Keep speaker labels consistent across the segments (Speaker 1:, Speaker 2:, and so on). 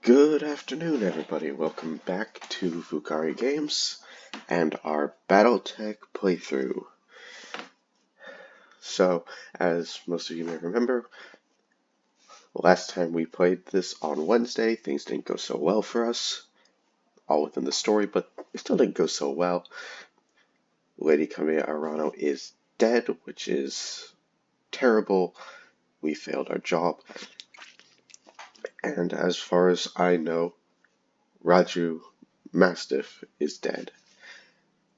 Speaker 1: Good afternoon, everybody. Welcome back to Vucari Games and our Battletech playthrough. So, as most of you may remember, last time we played this on Wednesday, things didn't go so well for us, all within the story, but it still didn't go so well. Lady Camilla Arano is dead, which is terrible. We failed our job. And as far as I know, Raju Mastiff is dead.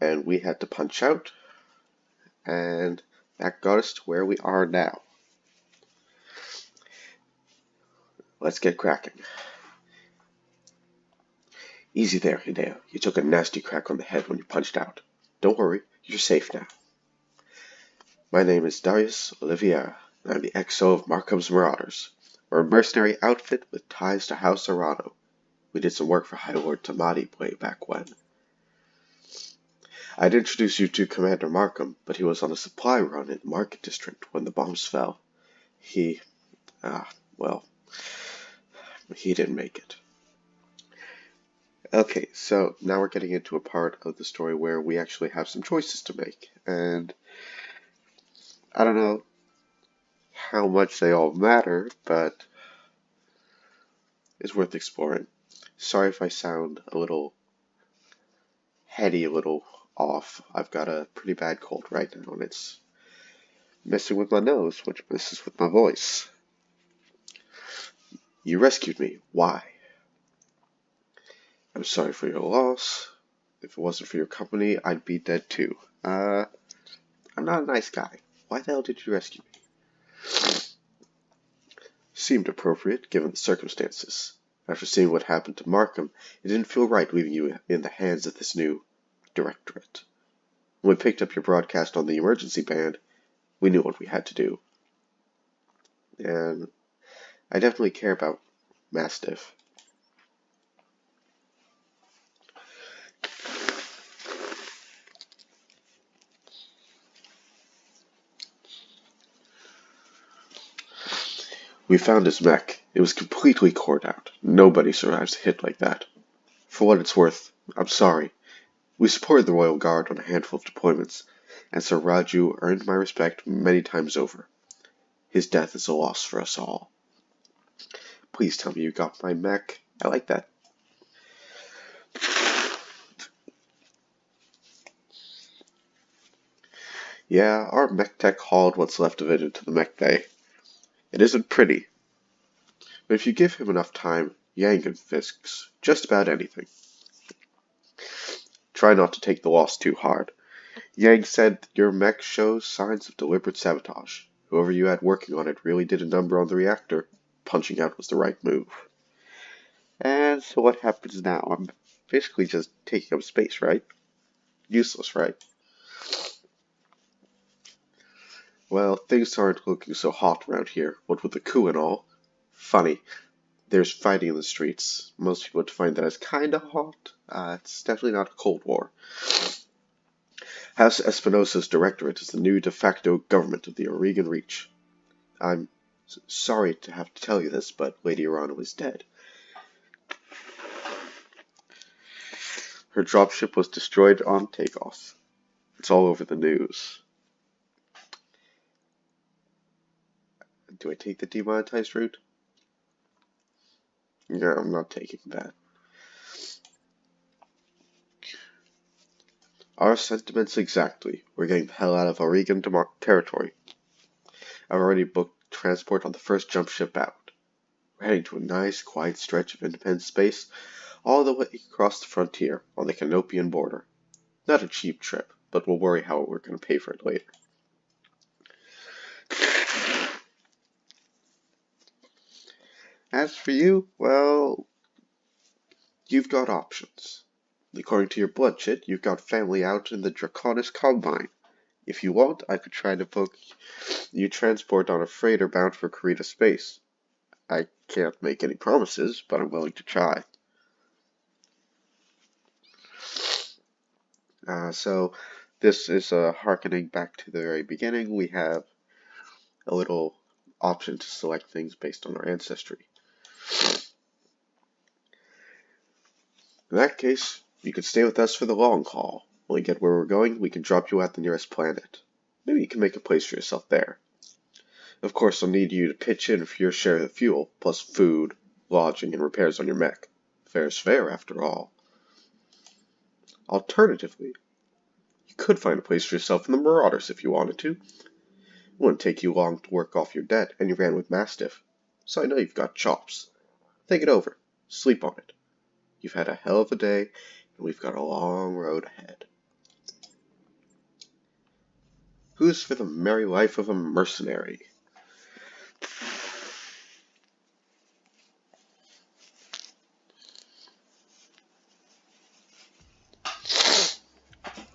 Speaker 1: And we had to punch out, and that got us to where we are now. Let's get cracking. Easy there, Hideo. You took a nasty crack on the head when you punched out. Don't worry, you're safe now. My name is Darius Oliveira, and I'm the XO of Markham's Marauders. We're a mercenary outfit with ties to House Arano. We did some work for High Lord Tamati way back when. I'd introduce you to Commander Markham, but he was on a supply run in the Market District when the bombs fell. He didn't make it. Okay, so now we're getting into a part of the story where we actually have some choices to make, and I don't know how much they all matter, but it's worth exploring. Sorry if I sound a little heady, a little off. I've got a pretty bad cold right now, and it's messing with my nose, which messes with my voice. You rescued me. Why? I'm sorry for your loss. If it wasn't for your company, I'd be dead too. I'm not a nice guy. Why the hell did you rescue me? Seemed appropriate, given the circumstances. After seeing what happened to Markham, it didn't feel right leaving you in the hands of this new directorate. When we picked up your broadcast on the emergency band, we knew what we had to do. And I definitely care about Mastiff. We found his mech. It was completely cored out. Nobody survives a hit like that. For what it's worth, I'm sorry. We supported the Royal Guard on a handful of deployments, and Sir Raju earned my respect many times over. His death is a loss for us all. Please tell me you got my mech. I like that. Yeah, our mech tech hauled what's left of it into the mech bay. It isn't pretty, but if you give him enough time, Yang can fix just about anything. Try not to take the loss too hard. Yang said your mech shows signs of deliberate sabotage. Whoever you had working on it really did a number on the reactor. Punching out was the right move. And so what happens now? I'm basically just taking up space, right? Useless, right? Well, things aren't looking so hot around here, what with the coup and all. Funny, there's fighting in the streets. Most people would find that as kinda hot. It's definitely not a Cold War. House Espinosa's directorate is the new de facto government of the Oregon Reach. I'm sorry to have to tell you this, but Lady Arano is dead. Her dropship was destroyed on takeoff. It's all over the news. Do I take the demonetized route? No, I'm not taking that. Our sentiments exactly. We're getting the hell out of Oregon territory. I've already booked transport on the first jump ship out. We're heading to a nice, quiet stretch of independent space all the way across the frontier on the Canopian border. Not a cheap trip, but we'll worry how we're going to pay for it later. As for you, well, you've got options. According to your blood chit, you've got family out in the Draconis Combine. If you want, I could try to book you transport on a freighter bound for Karita Space. I can't make any promises, but I'm willing to try. So this is harkening back to the very beginning. We have a little option to select things based on our ancestry. In that case, you could stay with us for the long haul. When we get where we're going, we can drop you at the nearest planet. Maybe you can make a place for yourself there. Of course, I'll need you to pitch in for your share of the fuel, plus food, lodging, and repairs on your mech. Fair's fair, after all. Alternatively, you could find a place for yourself in the Marauders if you wanted to. It wouldn't take you long to work off your debt, and you ran with Mastiff, so I know you've got chops. Think it over. Sleep on it. You've had a hell of a day, and we've got a long road ahead. Who's for the merry life of a mercenary?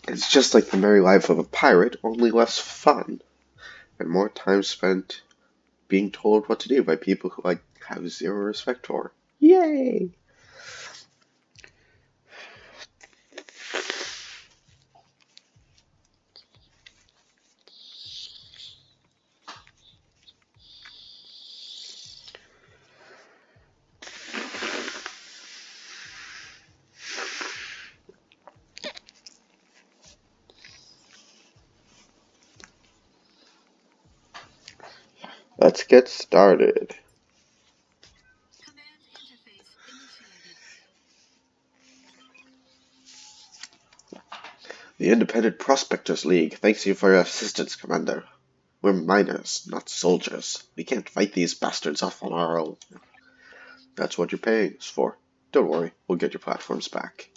Speaker 1: It's just like the merry life of a pirate, only less fun, and more time spent being told what to do by people who I have zero respect for. Yay! Let's get started.
Speaker 2: Command interface initiated.
Speaker 1: The Independent Prospectors League thanks you for your assistance, Commander. We're miners, not soldiers. We can't fight these bastards off on our own. That's what you're paying us for. Don't worry, we'll get your platforms back.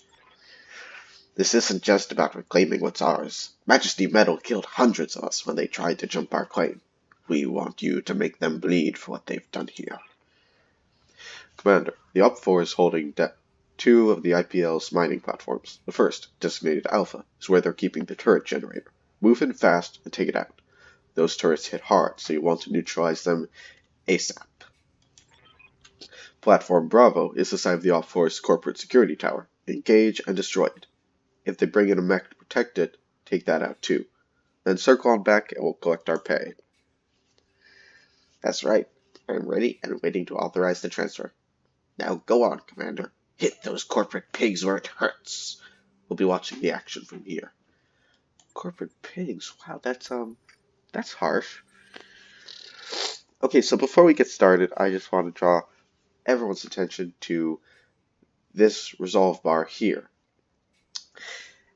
Speaker 1: This isn't just about reclaiming what's ours. Majesty Metal killed hundreds of us when they tried to jump our claim. We want you to make them bleed for what they've done here. Commander, the Op4 is holding two of the IPL's mining platforms. The first, designated Alpha, is where they're keeping the turret generator. Move in fast and take it out. Those turrets hit hard, so you want to neutralize them ASAP. Platform Bravo is the side of the Op4's corporate security tower. Engage and destroy it. If they bring in a mech to protect it, take that out too. Then circle on back and we'll collect our pay. That's right. I'm ready and waiting to authorize the transfer. Now go on, Commander. Hit those corporate pigs where it hurts. We'll be watching the action from here. Corporate pigs? Wow, that's harsh. Okay, so before we get started, I just want to draw everyone's attention to this resolve bar here.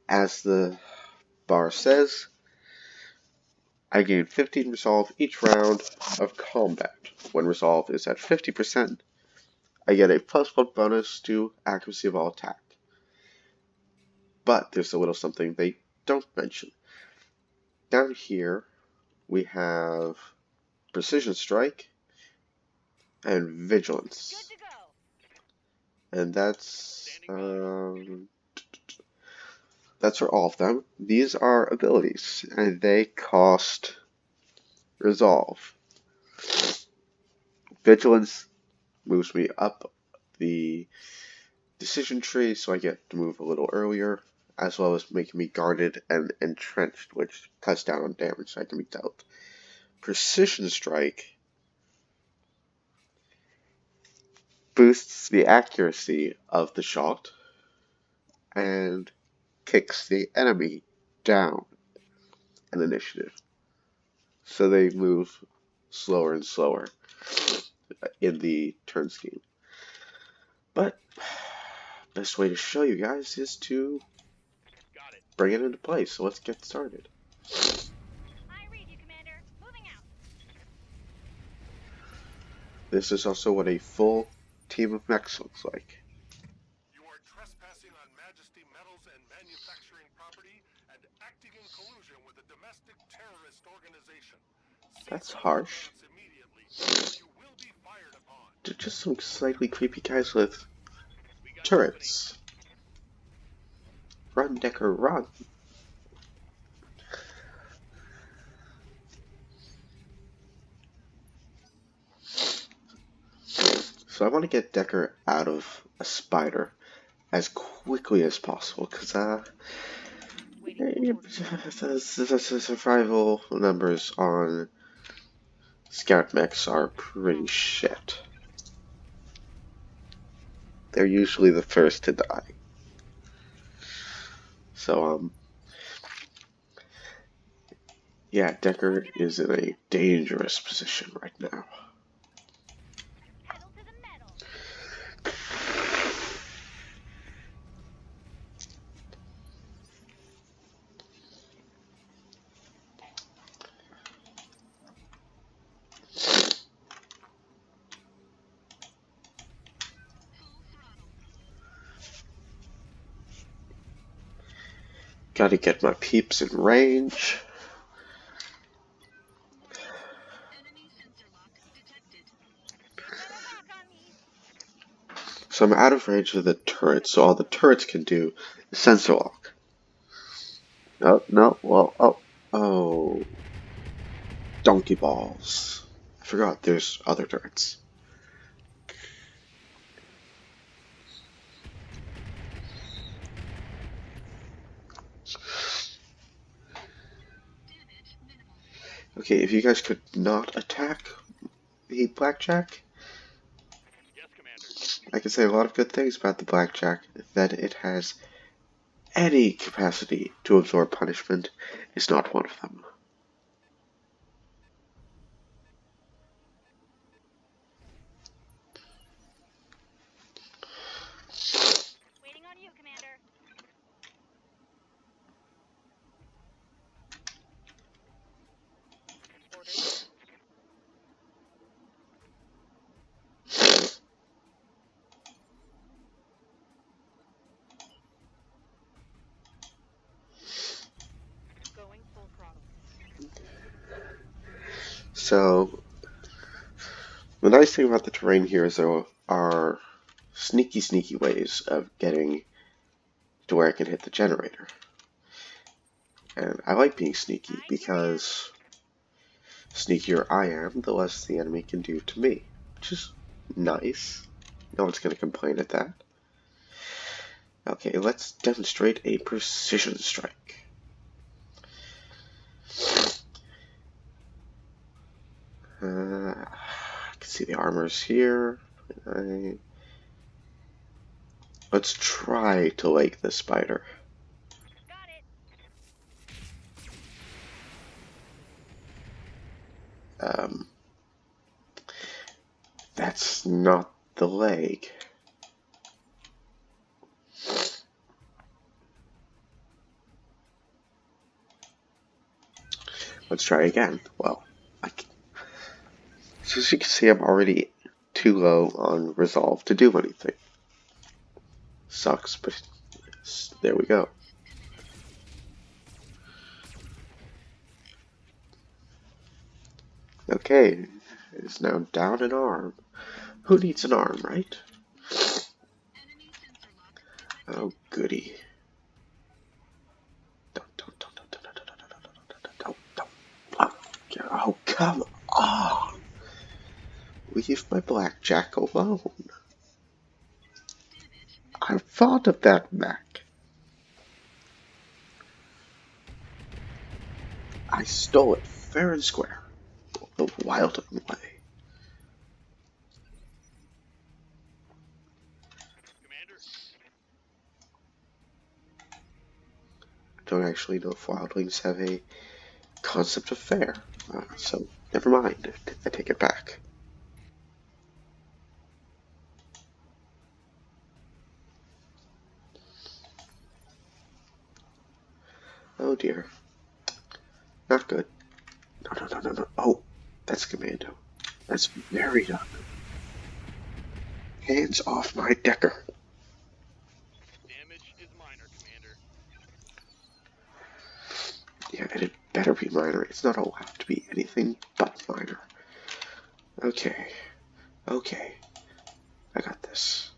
Speaker 1: As the bar says, I gain 15 resolve each round of combat. When resolve is at 50%, I get a +1 bonus to accuracy of all attack. But there's a little something they don't mention. Down here, we have Precision Strike and Vigilance. And that's for all of them. These are abilities, and they cost resolve. Vigilance moves me up the decision tree, so I get to move a little earlier, as well as making me guarded and entrenched, which cuts down on damage that can be dealt. Precision Strike boosts the accuracy of the shot and kicks the enemy down in initiative. So they move slower and slower in the turn scheme. But best way to show you guys is to bring it into play. So let's get started.
Speaker 2: I read you, Commander. Moving out.
Speaker 1: This is also what a full team of mechs looks like.
Speaker 3: You are trespassing on Majesty Metals and manufacturing property and acting in collusion with a domestic terrorist organization.
Speaker 1: That's harsh.
Speaker 3: You will be fired upon.
Speaker 1: They're just some slightly creepy guys with turrets. Run, Decker, run. So I want to get Decker out of a spider as quickly as possible, because the survival numbers on scout mechs are pretty shit. They're usually the first to die. So, yeah, Decker is in a dangerous position right now.
Speaker 2: Pedal to the metal.
Speaker 1: Gotta get my peeps in range.
Speaker 2: Better lock on me.
Speaker 1: So I'm out of range of the turrets, so all the turrets can do is sensor lock. Oh, no, well, oh. Donkey balls. I forgot there's other turrets. Okay, if you guys could not attack the Blackjack,
Speaker 3: Yes, Commander.
Speaker 1: I can say a lot of good things about the Blackjack. That it has any capacity to absorb punishment is not one of them.
Speaker 2: Waiting on you, Commander. Orders. Going full throttle.
Speaker 1: So, the nice thing about the terrain here is there are sneaky ways of getting to where I can hit the generator. And I like being sneaky because sneakier I am, the less the enemy can do to me, which is nice. No one's going to complain at that. Okay, let's demonstrate a precision strike. I can see the armors here. Let's try to lake the spider.
Speaker 2: Got it.
Speaker 1: That's not the leg. Let's try again. Well, so as you can see, I'm already too low on resolve to do anything. Sucks, but there we go. Okay, it's now down an arm. Who needs an arm, right? Oh, goody. Oh, come on. Leave my blackjack alone. I thought of that, Mac. I stole it fair and square. The wild way.
Speaker 3: Commander.
Speaker 1: I don't actually know if wildlings have a concept of fair, so never mind. I take it back. Oh dear. Not good. No. Oh, that's commando. That's very done. Hands off my Decker.
Speaker 3: Damage is minor, Commander.
Speaker 1: Yeah, and it better be minor. It's not allowed to be anything but minor. Okay. I got this.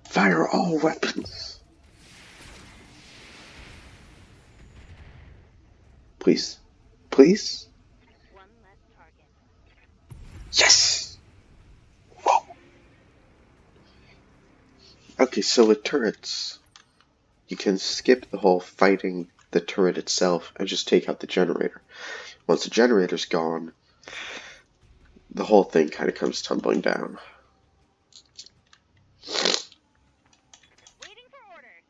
Speaker 1: Fire all weapons. Please. Please?
Speaker 2: One less target.
Speaker 1: Yes! Whoa. Okay, so with turrets, you can skip the whole fighting the turret itself and just take out the generator. Once the generator's gone, the whole thing kind of comes tumbling down.
Speaker 2: Waiting for orders.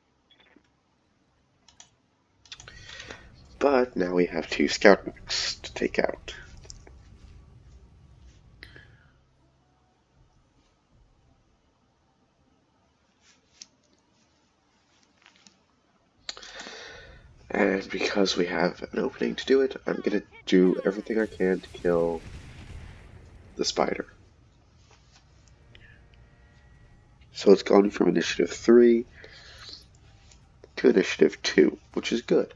Speaker 1: But now we have 2 scout mechs to take out. And because we have an opening to do it, I'm going to do everything I can to kill the spider. So it's gone from initiative 3 to initiative 2, which is good.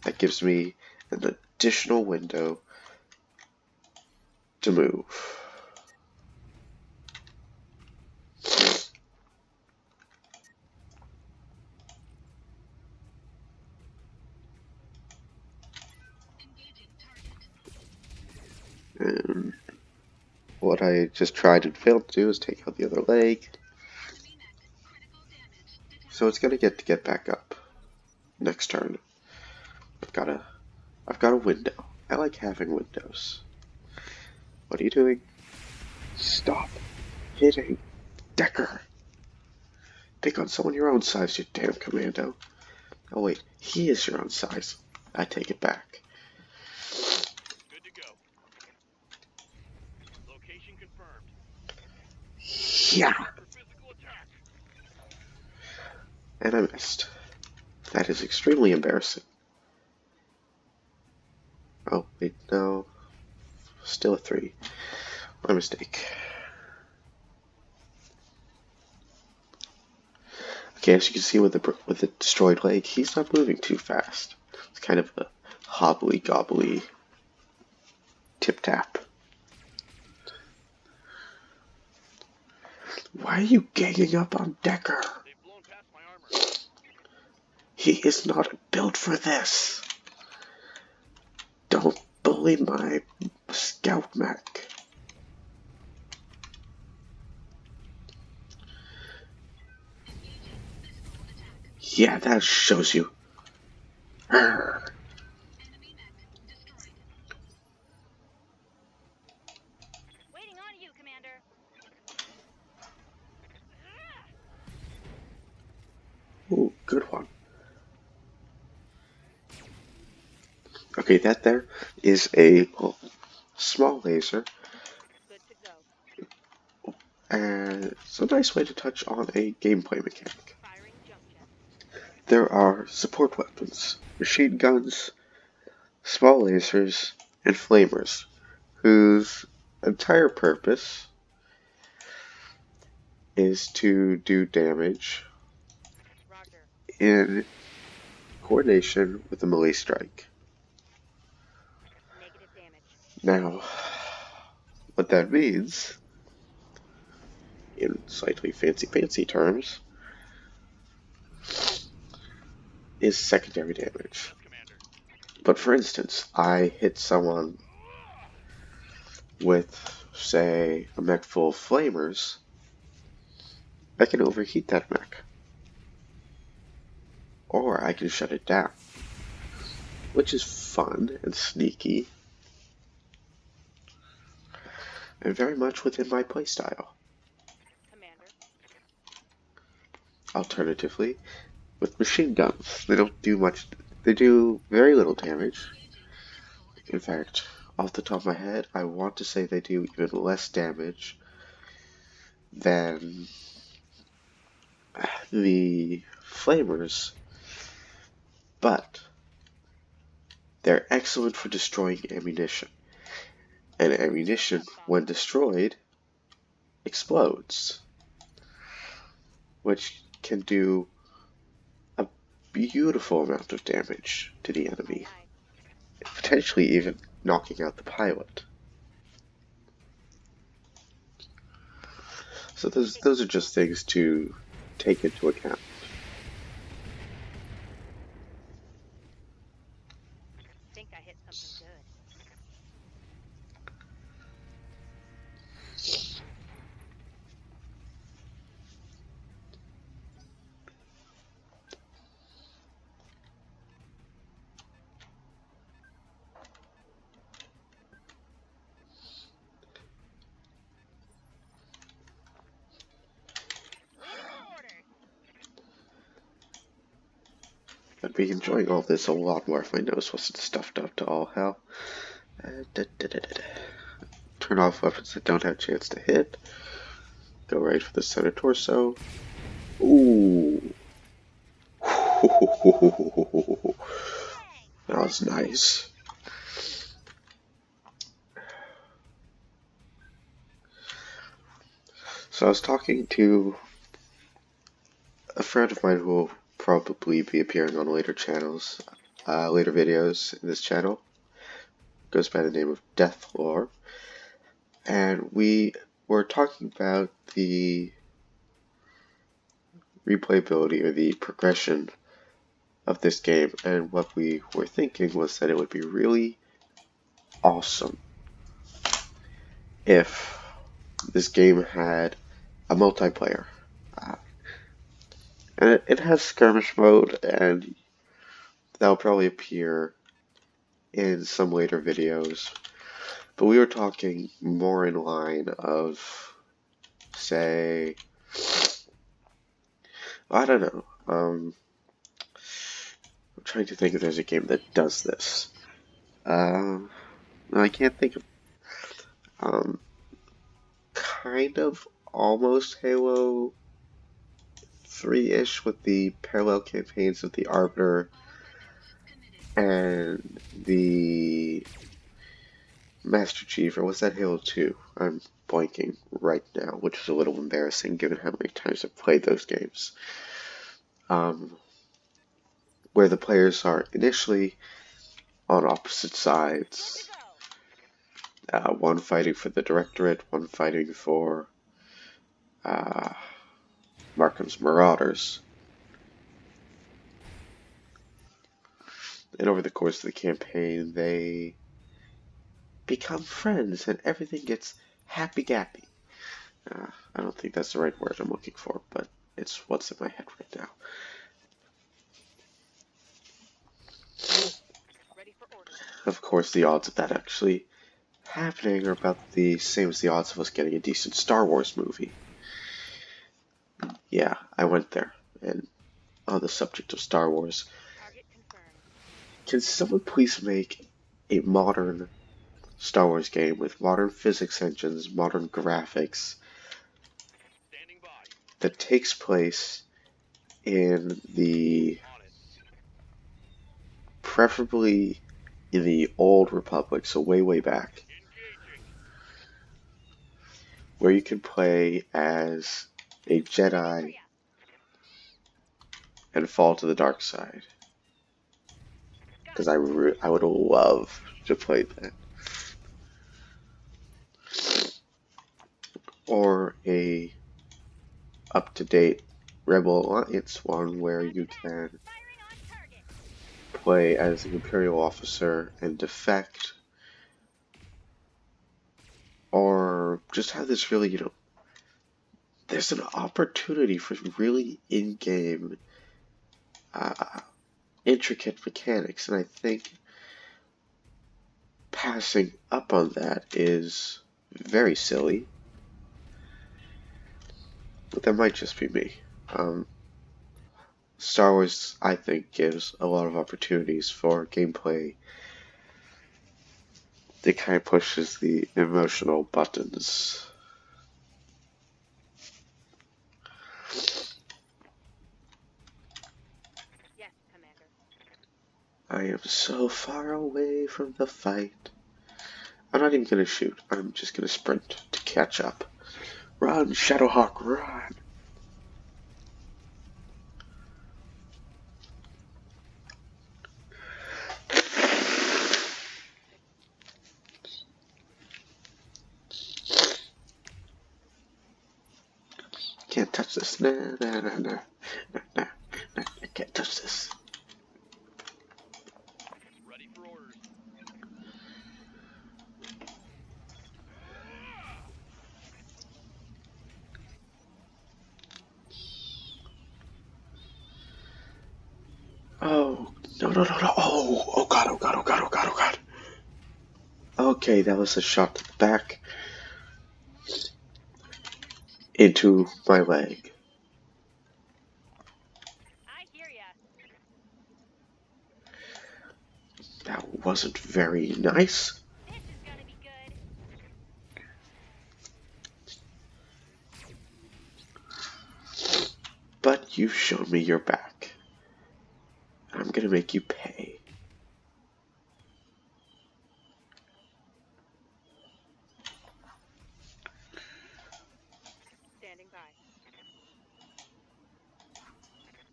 Speaker 1: That gives me an additional window to move. And what I just tried and failed to do is take out the other leg. So it's gonna get back up next turn. I've got a window. I like having windows. What are you doing? Stop hitting Decker. Pick on someone your own size, you damn commando. Oh wait, he is your own size. I take it back.
Speaker 3: Good to go. Location confirmed.
Speaker 1: Yeah.
Speaker 3: For physical attack.
Speaker 1: And I missed. That is extremely embarrassing. Oh, wait, no. Still a 3. My mistake. Okay, as you can see with the destroyed leg, he's not moving too fast. It's kind of a hobbly gobbly tip tap. Why are you ganging up on Decker?
Speaker 3: They've blown past my armor.
Speaker 1: He is not built for this. Don't bully my scout mech. Yeah, that shows you. Arrgh.
Speaker 2: Waiting on you, Commander.
Speaker 1: Ooh, good one. Okay, that there is a small laser,
Speaker 2: Good to go.
Speaker 1: and it's a nice way to touch on a gameplay mechanic.
Speaker 2: Firing jump jet.
Speaker 1: There are support weapons, machine guns, small lasers, and flamers, whose entire purpose is to do damage
Speaker 2: Roger.
Speaker 1: in coordination with a melee strike.
Speaker 2: Negative damage.
Speaker 1: Now, what that means, in slightly fancy terms, is secondary damage.
Speaker 3: Commander.
Speaker 1: But for instance, I hit someone with, say, a mech full of flamers, I can overheat that mech. Or I can shut it down, which is fun and sneaky, and very much within my playstyle.
Speaker 2: Commander.
Speaker 1: Alternatively, with machine guns, they don't do much, they do very little damage. In fact, off the top of my head, I want to say they do even less damage than the flamers, but they're excellent for destroying ammunition. And ammunition, when destroyed, explodes, which can do a beautiful amount of damage to the enemy, potentially even knocking out the pilot. So those are just things to take into account.
Speaker 2: Think I hit something good.
Speaker 1: I'd be enjoying all this a lot more if my nose wasn't stuffed up to all hell. Turn off weapons that don't have a chance to hit. Go right for the center torso. Ooh. That was nice. So I was talking to a friend of mine who will probably be appearing on later channels, later videos in this channel. Goes by the name of Deathlore. And we were talking about the replayability or the progression of this game, and what we were thinking was that it would be really awesome if this game had a multiplayer. And it has skirmish mode, and that'll probably appear in some later videos. But we were talking more in line of, say, I don't know. I'm trying to think if there's a game that does this. I can't think of. Kind of almost Halo 3-ish with the parallel campaigns of the Arbiter and the Master Chief, or was that Halo 2? I'm blanking right now, which is a little embarrassing given how many times I've played those games. Where the players are initially on opposite sides. One fighting for the Directorate, one fighting for Markham's Marauders. And over the course of the campaign, they become friends and everything gets happy-gappy. I don't think that's the right word I'm looking for, but it's what's in my head right now.
Speaker 2: Ready for orders.
Speaker 1: Of course, the odds of that actually happening are about the same as the odds of us getting a decent Star Wars movie. Yeah, I went there. And on the subject of Star Wars,
Speaker 2: Target confirmed.
Speaker 1: can someone please make a modern Star Wars game with modern physics engines, modern graphics, that takes place in the, preferably in the old Republic, so way back, where you can play as a Jedi and fall to the dark side. Because I would love to play that. Or a up-to-date Rebel Alliance one where you can play as an Imperial officer and defect, or just have this really, there's an opportunity for really in-game, intricate mechanics, and I think passing up on that is very silly. But that might just be me. Star Wars, I think, gives a lot of opportunities for gameplay that kind of pushes the emotional buttons.
Speaker 2: Yes, Commander.
Speaker 1: I am so far away from the fight. I'm not even gonna shoot. I'm just gonna sprint to catch up. Run, Shadowhawk, run! Can't touch this. No. I can't touch this.
Speaker 3: Ready for orders.
Speaker 1: Oh, no. Oh God. Okay, that was a shot to the back. Into my leg.
Speaker 2: I hear ya.
Speaker 1: That wasn't very nice.
Speaker 2: This is gonna be good.
Speaker 1: But you've shown me your back. I'm gonna make you pay.
Speaker 2: Standing by.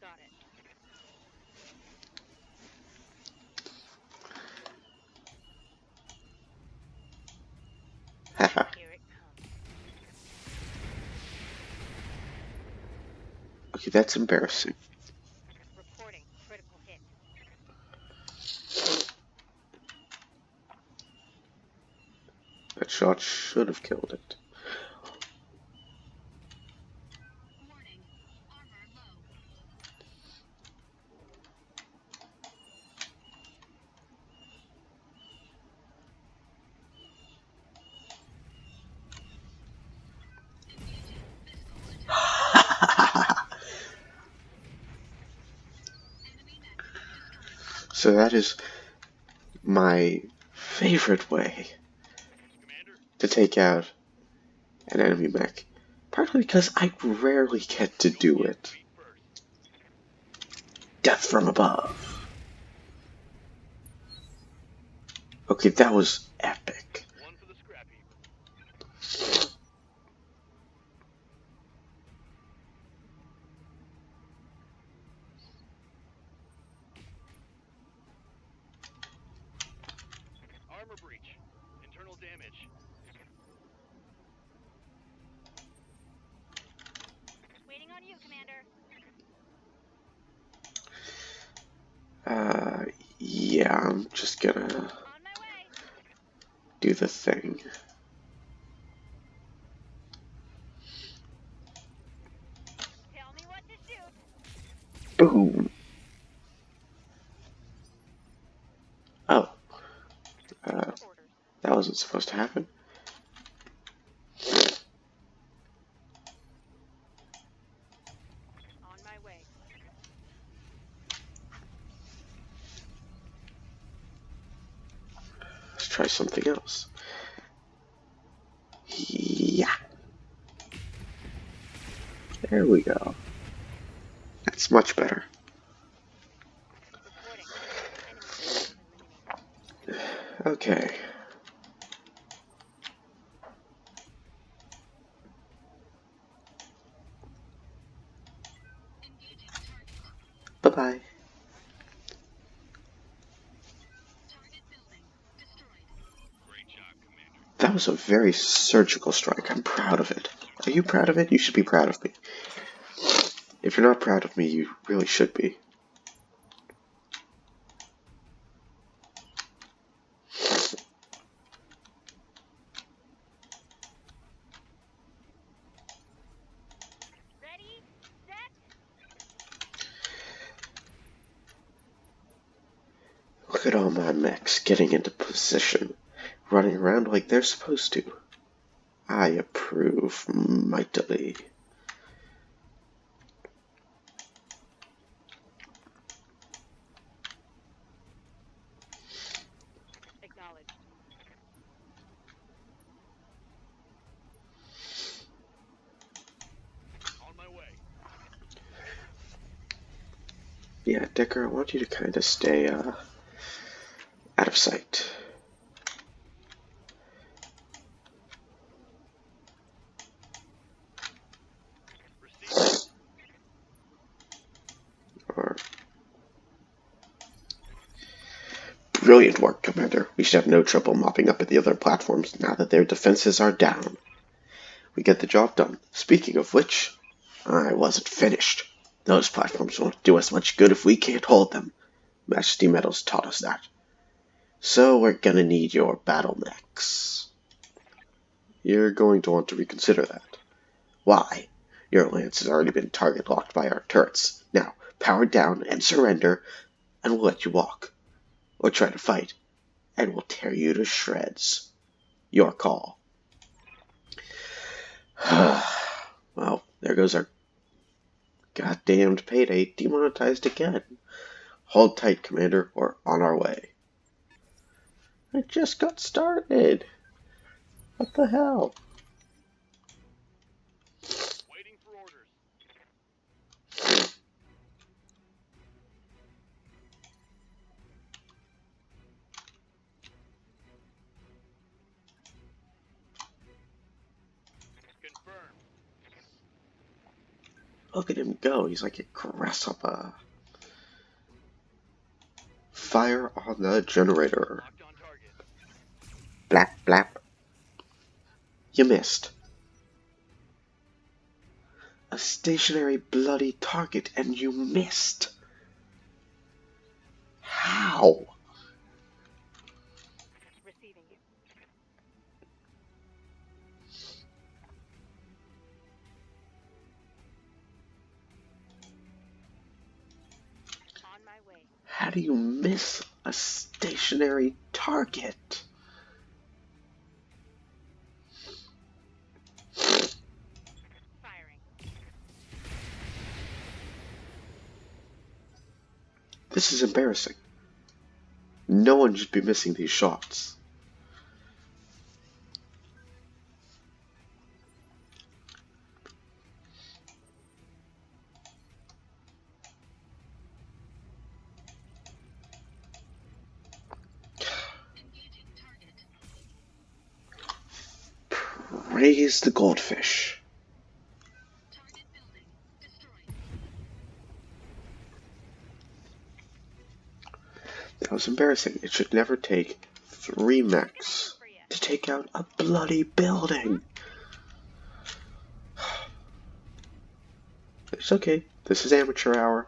Speaker 2: Got it.
Speaker 1: Haha.
Speaker 2: Here it comes.
Speaker 1: Okay, that's embarrassing.
Speaker 2: Reporting critical hit.
Speaker 1: That shot should have killed it.
Speaker 2: Warning. Armor low.
Speaker 1: So that is my favorite way to take out an enemy mech. Partly because I rarely get to do it. Death from above. Okay, that was epic.
Speaker 3: One for the scrap heap. Armor breach. Internal damage.
Speaker 2: Waiting on you, Commander.
Speaker 1: Yeah, I'm just gonna
Speaker 2: On my way.
Speaker 1: do the thing.
Speaker 2: Tell me what to shoot.
Speaker 1: Boom. Oh,
Speaker 2: Orders.
Speaker 1: that wasn't supposed to happen.
Speaker 2: On my way.
Speaker 1: Let's try something else. Yeah. There we go. That's much better.
Speaker 2: Reporting. Enemy vehicles eliminated.
Speaker 1: Okay. Bye-bye.
Speaker 3: Great job, Commander.
Speaker 1: That was a very surgical strike. I'm proud of it. Are you proud of it? You should be proud of me. If you're not proud of me, you really should be.
Speaker 2: Ready, set.
Speaker 1: Look at all my mechs getting into position, running around like they're supposed to. I approve mightily.
Speaker 2: Acknowledged.
Speaker 3: On my way.
Speaker 1: Yeah, Decker, I want you to kind of stay out of sight.
Speaker 3: Received.
Speaker 1: Or brilliant work, Commander. We should have no trouble mopping up at the other platforms now that their defenses are down. We get the job done. Speaking of which, I wasn't finished. Those platforms won't do us much good if we can't hold them. Majesty Metals taught us that. So we're gonna need your battle mechs. You're going to want to reconsider that. Why? Your lance has already been target locked by our turrets. Now, power down and surrender, and we'll let you walk. Or try to fight, and we'll tear you to shreds. Your call. Well, there goes our goddamned payday demonetized again. Hold tight, Commander, we're on our way. I just got started. What the hell?
Speaker 3: Waiting for orders. Confirmed.
Speaker 1: Look at him go. He's like a grasshopper. Fire on the generator.
Speaker 3: Locked on target.
Speaker 1: Blap, blap. You missed. A stationary bloody target and you missed. How?
Speaker 2: Receiving you. On my way.
Speaker 1: How do you miss a stationary target?
Speaker 2: Firing.
Speaker 1: This is embarrassing. No one should be missing these shots. Praise the goldfish. That was embarrassing. It should never take 3 mechs to take out a bloody building. It's okay. This is amateur hour.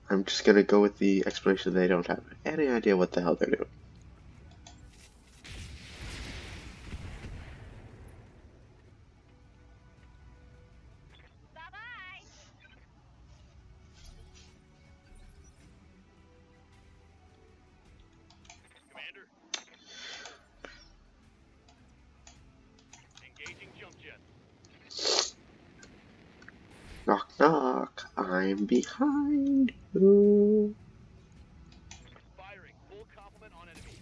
Speaker 1: I'm just gonna go with the explanation they don't have any idea what the hell they're doing.
Speaker 2: Bye-bye.
Speaker 3: Commander. Engaging jump jet.
Speaker 1: Knock knock, I'm behind you.
Speaker 3: Firing. Full complement on enemy.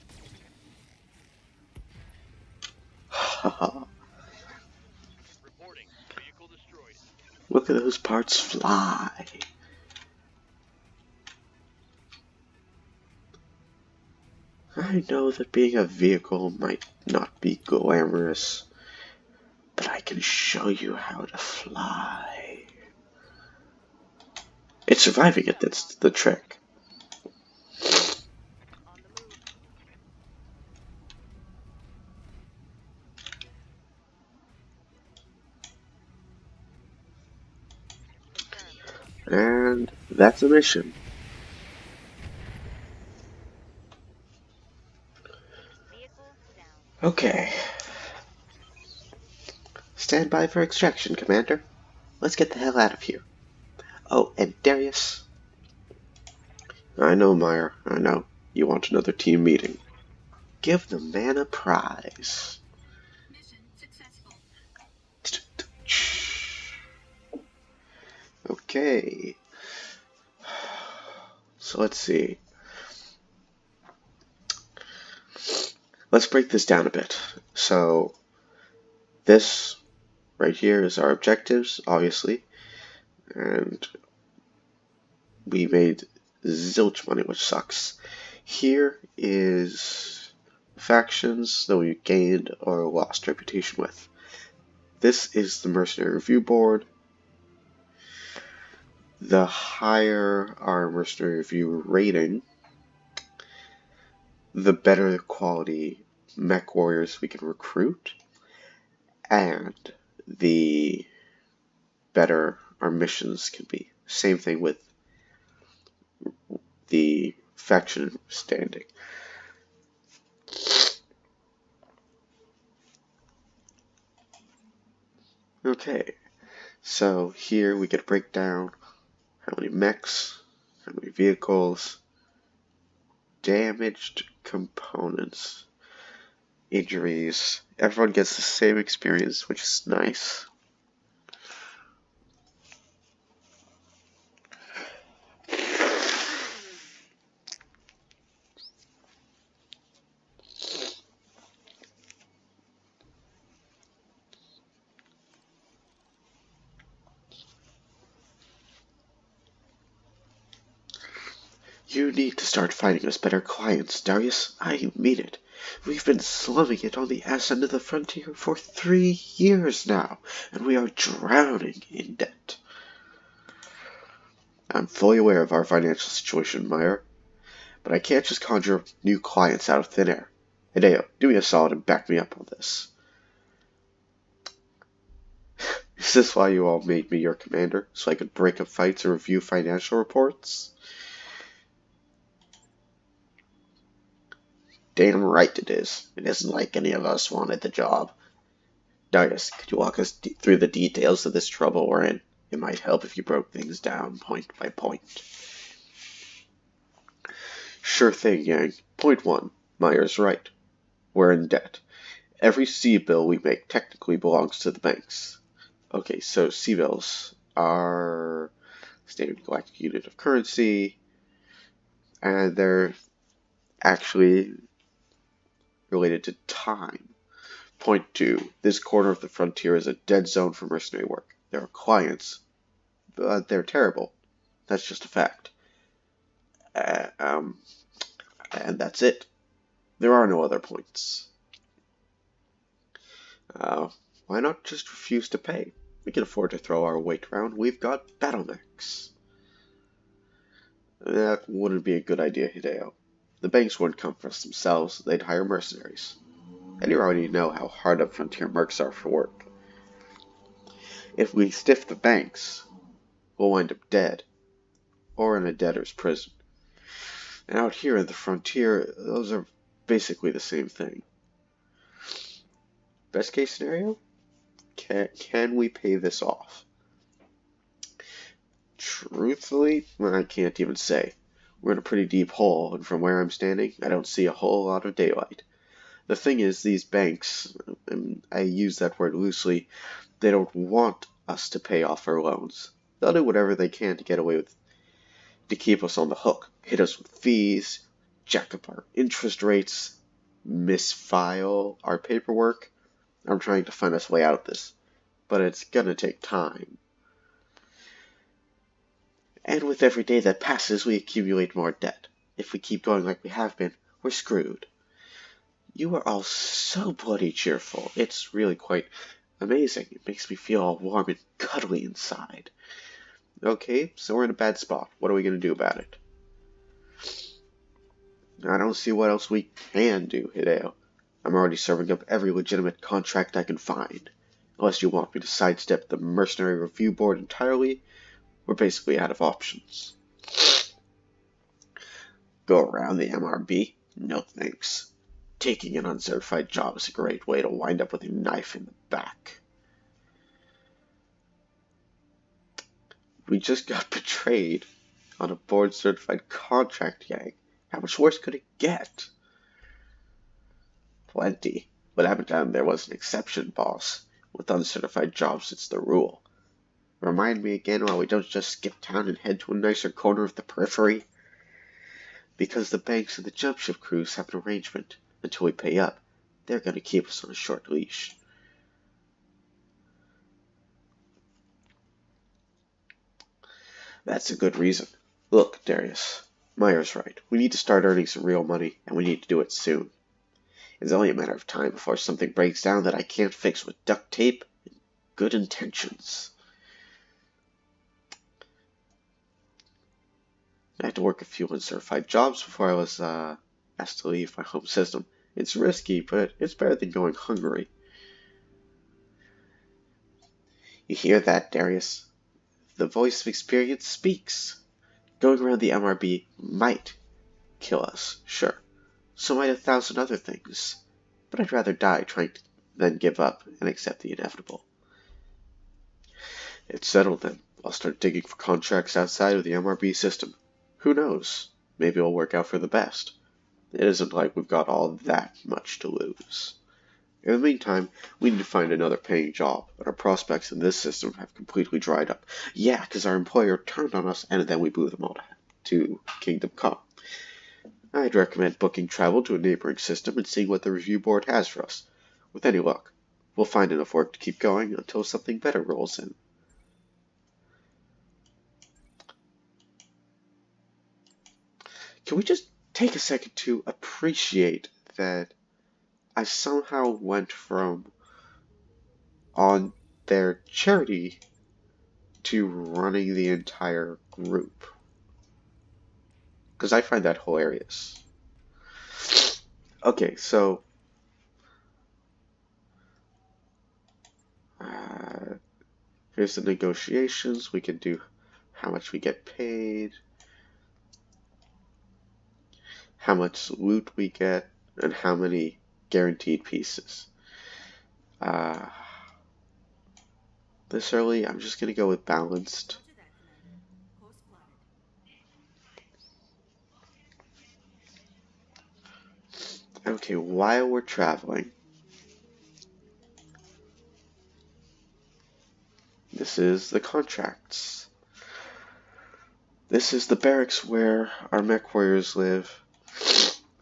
Speaker 1: Haha.
Speaker 3: Reporting. Vehicle destroyed.
Speaker 1: Look at those parts fly. I know that being a vehicle might not be glamorous, but I can show you how to fly. It's surviving it that's the trick.
Speaker 2: On the move. Confirmed.
Speaker 1: And that's a mission.
Speaker 2: Vehicle down.
Speaker 1: Okay. Stand by for extraction, Commander. Let's get the hell out of here. Oh, and Darius. I know, Meyer. I know. You want another team meeting. Give the man a prize.
Speaker 4: Mission successful.
Speaker 1: Okay. So let's see. Let's break this down a bit. So this right here is our objectives, obviously. And we made zilch money, which sucks. Here is factions that we gained or lost reputation with. This is the Mercenary Review Board. The higher our Mercenary Review rating, the better quality mech warriors we can recruit, and the better our missions can be. Same thing with the faction standing. Okay, so here we get break down how many mechs, how many vehicles, damaged components, injuries. Everyone gets the same experience, which is nice. You need to start finding us better clients, Darius. I mean it. We've been slumming it on the ass end of the frontier for 3 years now, and we are drowning in debt. I'm fully aware of our financial situation, Meyer, but I can't just conjure new clients out of thin air. Hideo, do me a solid and back me up on this. Is this why you all made me your commander, so I could break up fights or review financial reports? Damn right it is. It isn't like any of us wanted the job. Darius, could you walk us through the details of this trouble we're in? It might help if you broke things down point by point. Sure thing, Yang. Point 1. Meyer's right. We're in debt. Every C-bill we make technically belongs to the banks. Okay, so C-bills are standard galactic unit of currency, and they're actually related to time. Point 2. This corner of the frontier is a dead zone for mercenary work. There are clients, but they're terrible. That's just a fact. And that's it. There are no other points. Why not just refuse to pay? We can afford to throw our weight around. We've got Battletechs. That wouldn't be a good idea, Hideo. The banks wouldn't come for us themselves. They'd hire mercenaries. And you already know how hard up frontier mercs are for work. If we stiff the banks, we'll wind up dead. Or in a debtor's prison. And out here in the frontier, those are basically the same thing. Best case scenario? Can we pay this off? Truthfully, I can't even say. We're in a pretty deep hole, and from where I'm standing, I don't see a whole lot of daylight. The thing is, these banks, and I use that word loosely, they don't want us to pay off our loans. They'll do whatever they can to get away with, to keep us on the hook, hit us with fees, jack up our interest rates, misfile our paperwork. I'm trying to find us way out of this, but it's gonna take time. And with every day that passes, we accumulate more debt. If we keep going like we have been, we're screwed. You are all so bloody cheerful. It's really quite amazing. It makes me feel all warm and cuddly inside. Okay, so we're in a bad spot. What are we going to do about it? I don't see what else we can do, Hideo. I'm already serving up every legitimate contract I can find. Unless you want me to sidestep the Mercenary Review Board entirely, we're basically out of options. Go around the MRB? No thanks. Taking an uncertified job is a great way to wind up with a knife in the back. We just got betrayed on a board-certified contract, Yang. How much worse could it get? Plenty. But every time there was an exception, boss. With uncertified jobs, it's the rule. Remind me again why we don't just skip town and head to a nicer corner of the periphery? Because the banks and the jump ship crews have an arrangement. Until we pay up, they're going to keep us on a short leash. That's a good reason. Look, Darius, Meyer's right. We need to start earning some real money, and we need to do it soon. It's only a matter of time before something breaks down that I can't fix with duct tape and good intentions. I had to work a few uncertified jobs before I was asked to leave my home system. It's risky, but it's better than going hungry. You hear that, Darius? The voice of experience speaks. Going around the MRB might kill us, sure. So might 1,000 other things. But I'd rather die trying to than give up and accept the inevitable. It's settled then. I'll start digging for contracts outside of the MRB system. Who knows? Maybe it'll work out for the best. It isn't like we've got all that much to lose. In the meantime, we need to find another paying job, but our prospects in this system have completely dried up. Yeah, because our employer turned on us and then we blew them all to Kingdom Come. I'd recommend booking travel to a neighboring system and seeing what the review board has for us. With any luck, we'll find enough work to keep going until something better rolls in. Can we just take a second to appreciate that I somehow went from on their charity to running the entire group? Because I find that hilarious. Okay, so here's the negotiations. We can do how much we get paid, how much loot we get, and how many guaranteed pieces. This early, I'm just going to go with balanced. Okay, while we're traveling, this is the contracts. This is the barracks where our mech warriors live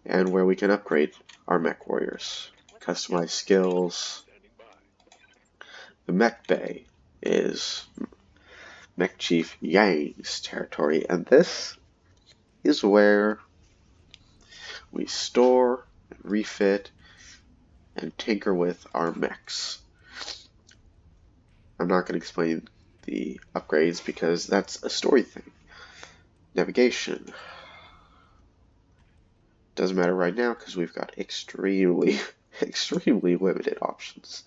Speaker 1: and where we can upgrade our mech warriors. Customize skills. The mech bay is Mech Chief Yang's territory, and this is where we store, refit, and tinker with our mechs. I'm not going to explain the upgrades because that's a story thing. Navigation. Doesn't matter right now because we've got extremely limited options.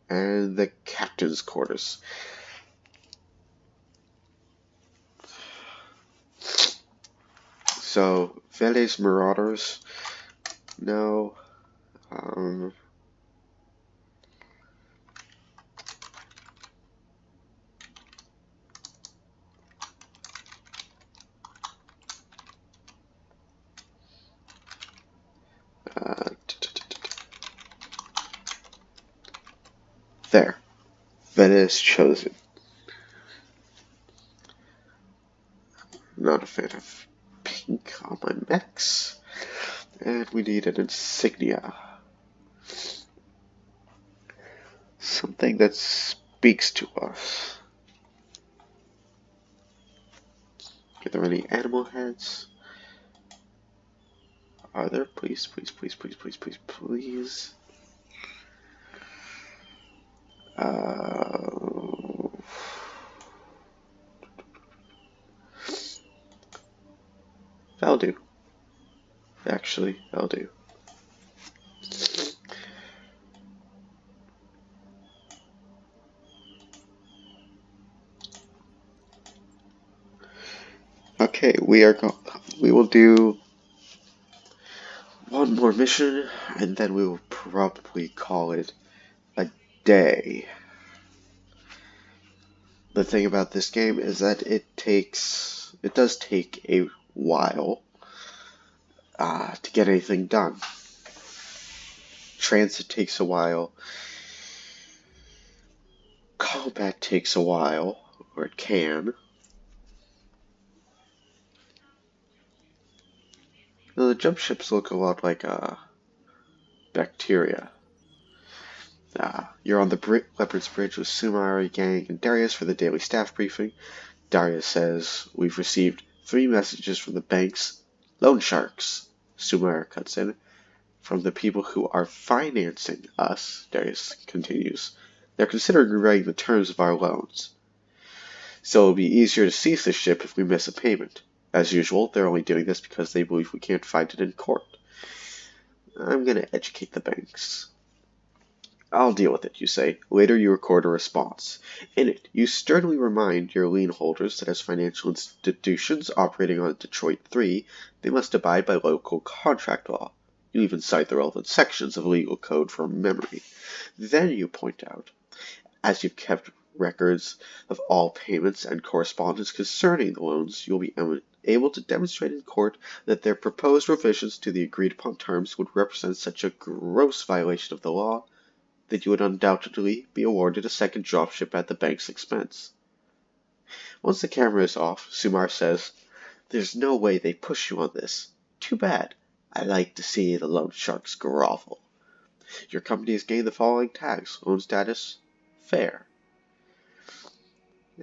Speaker 1: And the captain's quarters. So, Vele's Marauders. No. There. Vele is chosen. Not a fan of pink on my mechs. And we need an insignia. Something that speaks to us. Are there any animal heads? Are there? Please, please, please, please, please, please, please. That'll do. Actually, that'll do. Okay, we will do one more mission, and then we will probably call it a day. The thing about this game is that it does take a while to get anything done. Transit takes a while. Combat takes a while, or it can. Now, the jump ships look a lot like bacteria. You're on the Leopard's Bridge with Sumari, Gang, and Darius for the daily staff briefing. Darius says, "We've received 3 messages from the bank's loan sharks." Sumari cuts in, "From the people who are financing us," Darius continues. "They're considering rewriting the terms of our loans. So it'll be easier to seize the ship if we miss a payment. As usual, they're only doing this because they believe we can't fight it in court. I'm going to educate the banks." "I'll deal with it," you say. Later you record a response. In it, you sternly remind your lien holders that as financial institutions operating on Detroit 3, they must abide by local contract law. You even cite the relevant sections of legal code from memory. Then you point out, as you've kept records of all payments and correspondence concerning the loans, you'll be able to demonstrate in court that their proposed revisions to the agreed-upon terms would represent such a gross violation of the law that you would undoubtedly be awarded a second dropship at the bank's expense. Once the camera is off, Sumar says, "There's no way they push you on this. Too bad. I like to see the loan sharks grovel. Your company has gained the following tags: loan status, fair.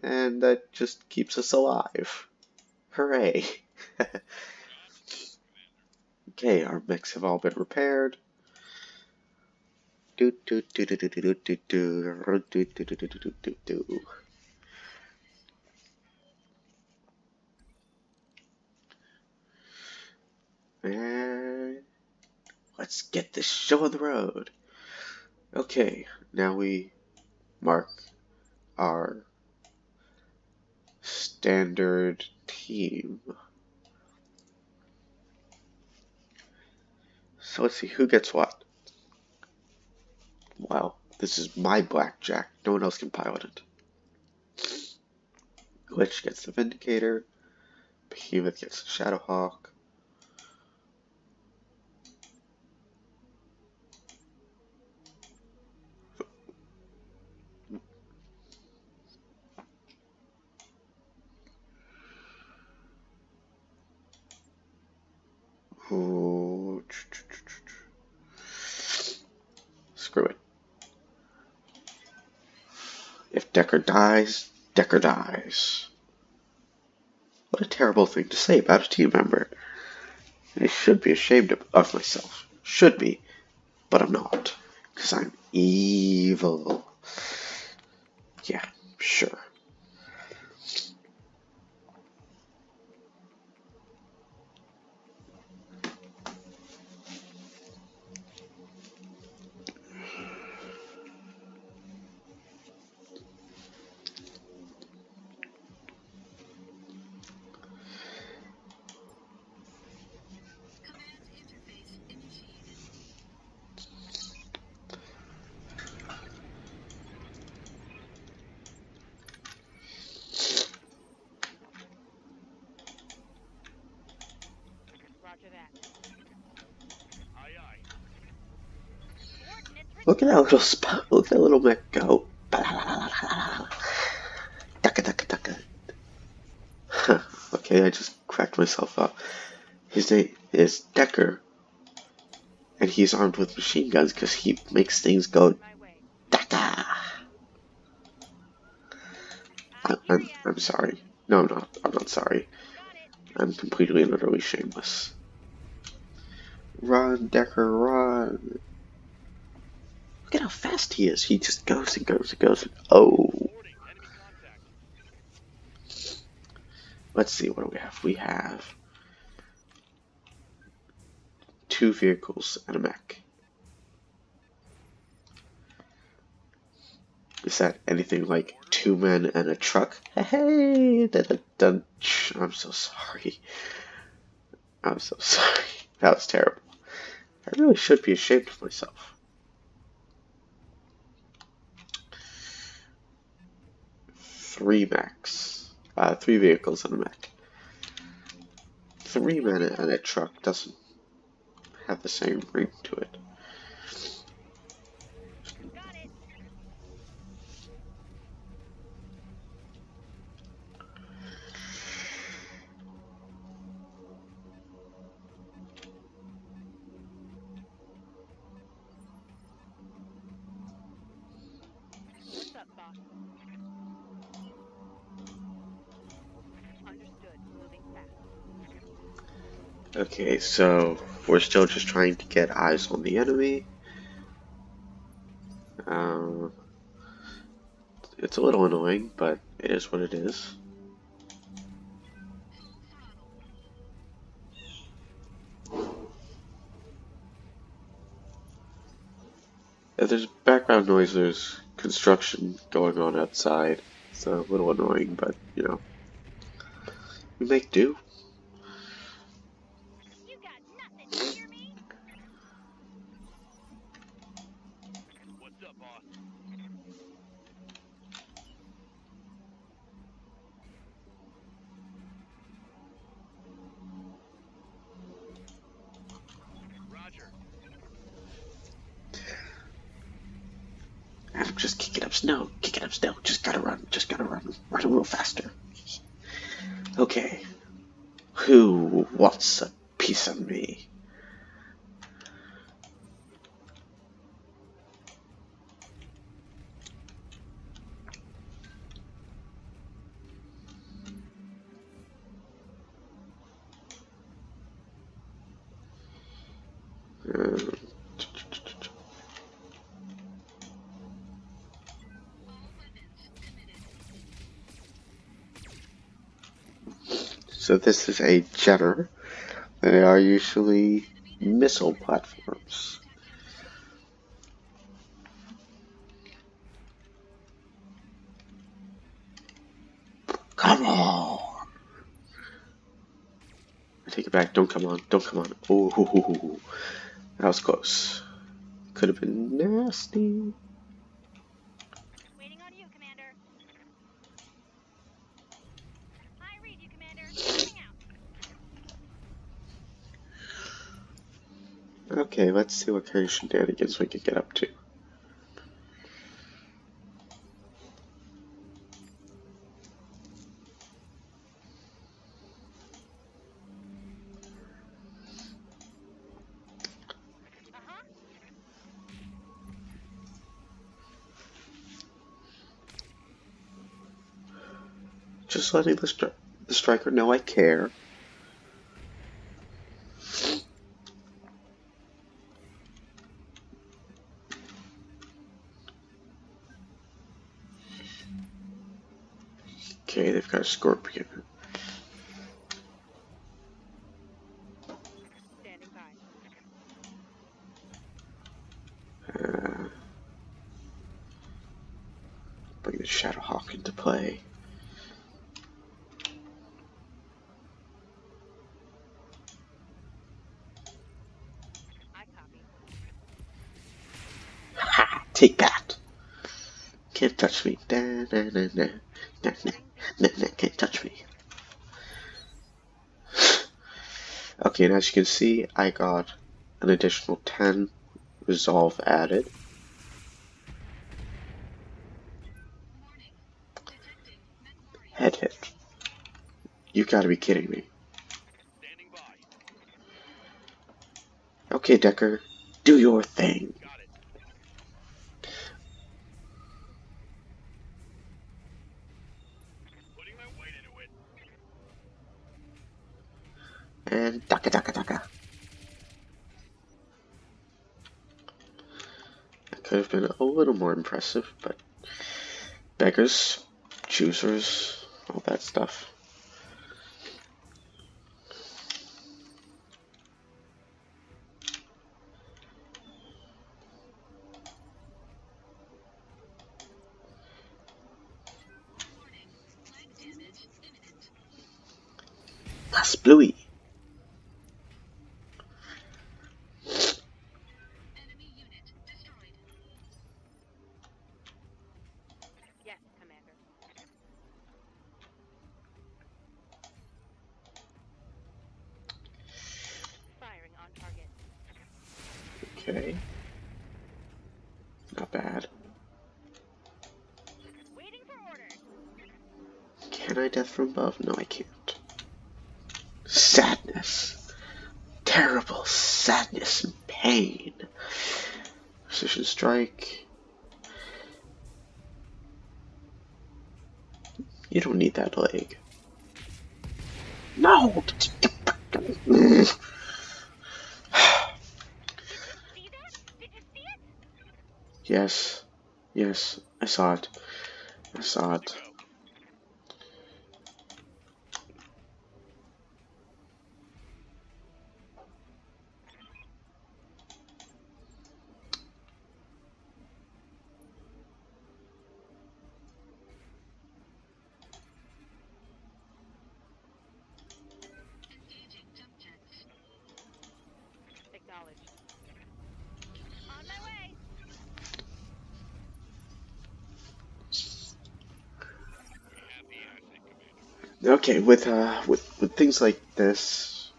Speaker 1: And that just keeps us alive. Hooray." Okay, our mechs have all been repaired. Do do do do do do do do do do do do do do do. And let's get this show on the road. Okay, now we mark our standard team. So let's see who gets what. Wow, this is my blackjack. No one else can pilot it. Glitch gets the Vindicator. Behemoth gets the Shadowhawk. Ooh. Screw it. If Decker dies, Decker dies. What a terrible thing to say about a team member. I should be ashamed of myself. Should be, but I'm not. Because I'm evil. Yeah, sure.
Speaker 4: Command interface initiated.
Speaker 2: Roger that.
Speaker 3: Aye, aye.
Speaker 2: Coordinates
Speaker 1: Look at
Speaker 2: received.
Speaker 1: that little spot. Look at that little mech go. Ducka, ducka, ducka. Huh. Okay, I just cracked myself up. His name is Decker, and he's armed with machine guns because he makes things go
Speaker 2: My way.
Speaker 1: Ducka.
Speaker 2: I hear ya.
Speaker 1: I'm sorry. No, I'm not. I'm not sorry.
Speaker 2: Got it.
Speaker 1: I'm completely and utterly shameless. Run, Decker, run. Look at how fast he is. He just goes and goes and goes. Oh.
Speaker 3: Reporting enemy contact.
Speaker 1: Let's see, what do we have? We have 2 vehicles and a mech. Is that anything like 2 men and a truck? Hey, I'm so sorry. I'm so sorry. That was terrible. I really should be ashamed of myself. 3 mechs. 3 vehicles and a mech. 3 men and a truck doesn't have the same ring to it.
Speaker 2: Got it. What's up, boss? Understood. Moving fast.
Speaker 1: Okay, so we're still just trying to get eyes on the enemy. It's a little annoying, but it is what it is. If there's background noise, there's construction going on outside. It's a little annoying, but you know, we make do.
Speaker 2: You got nothing. You hear me?
Speaker 3: What's up, boss? Roger.
Speaker 1: I'm just kicking up snow, Just gotta run, run real faster. Okay, who wants a piece of me? Uh,
Speaker 4: All weapons committed.
Speaker 1: so this is a jetter. They are usually missile platforms. Come on! I take it back. Don't come on. Don't come on. Oh, that was close. Could have been nasty.
Speaker 2: Waiting on you, Commander. I read you, Commander. Moving out.
Speaker 1: Okay, let's see what kind of shenanigans we can get up to.
Speaker 2: Uh-huh.
Speaker 1: Just letting the striker know I care. Okay, they've got a scorpion.
Speaker 2: Standing by.
Speaker 1: Bring the Shadowhawk into play.
Speaker 2: I copy.
Speaker 1: Ha! Take that! Can't touch me. Da, na, na, na. Na, na, na, na, can't touch me. Okay, and as you can see, I got an additional 10 resolve added.
Speaker 4: Warning. Detecting McCory.
Speaker 1: Head hit. You gotta be kidding me.
Speaker 3: Standing by.
Speaker 1: Okay, Decker, do your thing.
Speaker 3: Got it. Putting my weight into it.
Speaker 1: And daka daka daka. That could have been a little more impressive, but beggars, choosers, all that stuff.
Speaker 4: Warning. Leg damage imminent.
Speaker 1: That's Bluey.
Speaker 4: Enemy unit destroyed.
Speaker 2: Yes, Commander. Firing on target.
Speaker 1: Okay. Not bad.
Speaker 2: Waiting for orders.
Speaker 1: Can I death from above? No, I can't. Sadness. Terrible sadness and pain. Precision strike. You don't need that leg. No!
Speaker 2: See that? Did you see it?
Speaker 1: Yes. Yes, I saw it. I saw it.
Speaker 3: Go.
Speaker 4: Engaging jump jets.
Speaker 2: Acknowledged. On my way.
Speaker 3: We have the asset, Commander.
Speaker 1: Okay, with things like this,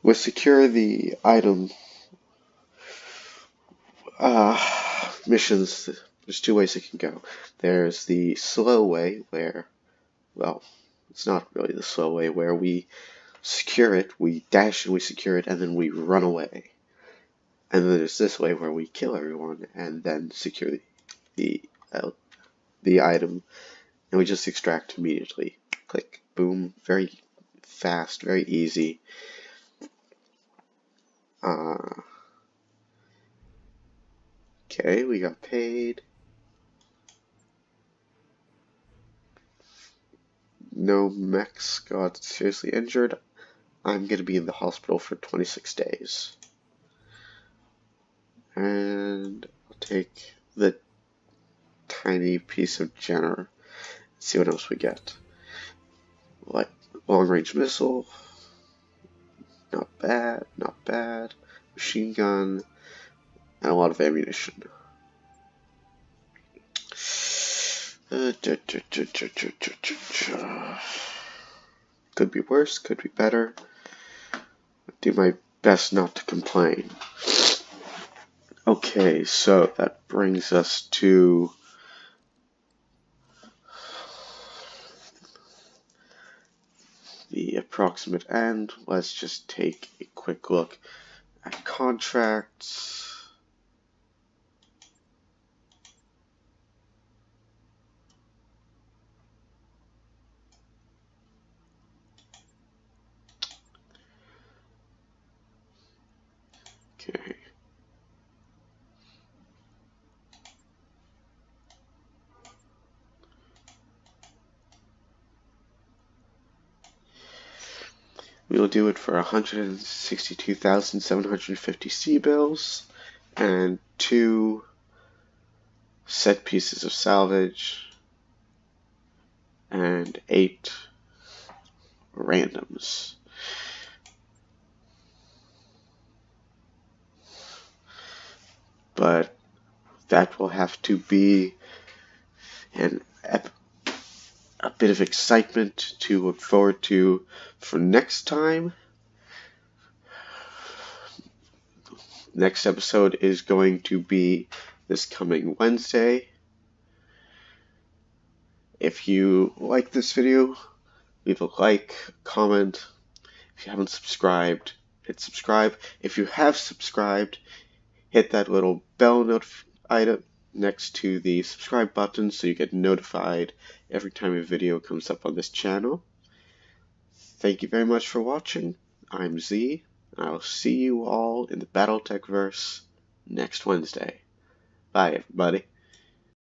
Speaker 1: with secure the item missions, there's two ways it can go. There's the slow way where, well, it's not really the slow way, where we secure it, we dash and we secure it, and then we run away. And then there's this way where we kill everyone and then secure the the item, and we just extract immediately. Click, boom, very fast, very easy. Okay, we got paid. No mechs got seriously injured. I'm gonna be in the hospital for 26 days. And I'll take the tiny piece of Jenner. See what else we get. Like long range missile. Not bad, not bad. Machine gun. And a lot of ammunition. Could be worse, could be better. Do my best not to complain. Okay, so that brings us to the approximate end. Let's just take a quick look at contracts. Okay. We will do it for 162,750 C-bills and 2 set pieces of salvage and 8 randoms. But that will have to be a bit of excitement to look forward to for next time. Next episode is going to be this coming Wednesday. If you like this video, leave a like, comment. If you haven't subscribed, hit subscribe. If you have subscribed, hit that little bell item next to the subscribe button so you get notified every time a video comes up on this channel. Thank you very much for watching. I'm Z, and I'll see you all in the Battletech verse next Wednesday. Bye, everybody.